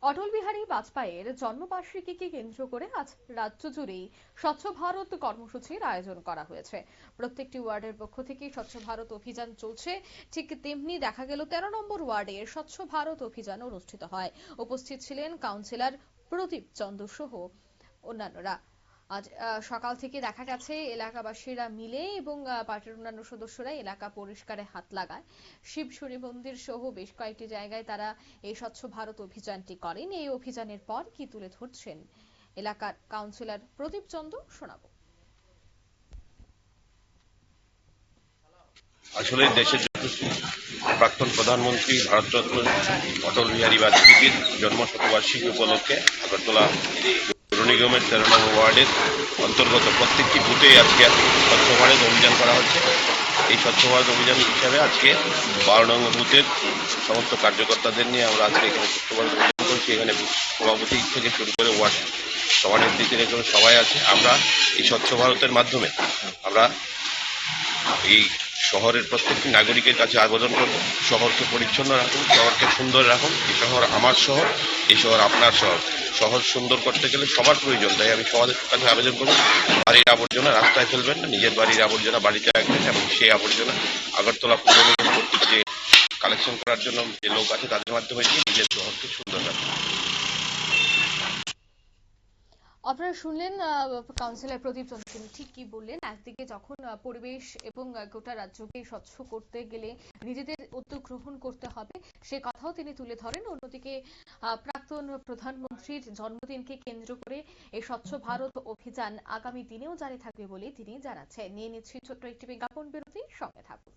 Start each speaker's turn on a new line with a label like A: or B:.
A: অটল বিহারী বাজপেয়ীর জন্মবার্ষিকীকে কেন্দ্র করে আজ রাজ্য জুড়েই স্বচ্ছ ভারত কর্মসূচির আয়োজন করা হয়েছে। প্রত্যেকটি ওয়ার্ডের পক্ষ থেকে স্বচ্ছ ভারত অভিযান চলছে। ঠিক তেমনি দেখা গেল 13 নম্বর ওয়ার্ডে স্বচ্ছ ভারত অভিযান অনুষ্ঠিত হয়। উপস্থিত ছিলেন কাউন্সিলর প্রদীপ চন্দ্র সহ অন্যান্যরা। আজ সকাল থেকে দেখা গেছে এলাকাবাসীরা মিলে এবং পার্টির অন্যান্য সদস্যরা এলাকা পরিষ্কারে হাত লাগায়। শিবশরী মন্দির সহ বেশ কয়েকটি জায়গায় তারা এই স্বচ্ছ ভারত অভিযানটি করেন। এই অভিযানের পর কি তুলে ধরছেন এলাকার কাউন্সিলর প্রদীপ চন্দ্র, শোনাবো।
B: আসলে দেশের প্রাক্তন প্রধানমন্ত্রী ভারতরত্ন অটল বিহারী বাজপেয়ীর জন্ম শতবার্ষিকী উপলক্ষে আগরতলা পৌর নিগমের 13 নম্বর ওয়ার্ডের অন্তর্গত প্রত্যেকটি বুথে আজকে স্বচ্ছ ভারত অভিযান করা হচ্ছে। এই স্বচ্ছ ভারত অভিযান হিসাবে আজকে 12 নম্বর বুথের সমস্ত কার্যকর্তাদের নিয়ে আমরা আজকে এখানে স্বচ্ছ ভারত অভিযান করছি। এখানে সভাপতি থেকে শুরু করে ওয়ার্ড সভানেত্রী এখানে সবাই আছে। আমরা এই স্বচ্ছ ভারতের মাধ্যমে আমরা এই শহরের প্রত্যেকটি নাগরিকের কাছে আবেদন করব, শহরকে পরিচ্ছন্ন রাখুন, শহরকে সুন্দর রাখুন। এই শহর আমার শহর, এই শহর আপনার শহর। শহর সুন্দর করতে গেলে সবার প্রয়োজন, তাই আমি সবার কাছে আবেদন করব, বাড়ির আবর্জনা রাস্তায় ফেলবেন না, নিজের বাড়ির আবর্জনা বাড়িতে রাখবেন এবং সেই আবর্জনা আগরতলা পৌর নিগম কর্তৃক যে কালেকশন করার জন্য যে লোক আছে তাদের মাধ্যমে দিয়ে নিজের শহরকে সুন্দর রাখবেন।
A: আপনারা শুনলেন কাউন্সিলর প্রদীপ চন্দ্র তিনি ঠিক কি বললেন। একদিকে যখন পরিবেশ এবং গোটা রাজ্যকে স্বচ্ছ করতে গেলে নিজেদের উদ্যোগ গ্রহণ করতে হবে সে কথাও তিনি তুলে ধরেন। অন্যদিকে প্রাক্তন প্রধানমন্ত্রীর জন্মদিনকে কেন্দ্র করে এই স্বচ্ছ ভারত অভিযান আগামী দিনেও জারি থাকবে বলে তিনি জানাচ্ছেন। নিয়ে নিচ্ছি ছোট্ট একটি বিজ্ঞাপন বিরতি, সঙ্গে থাকুন।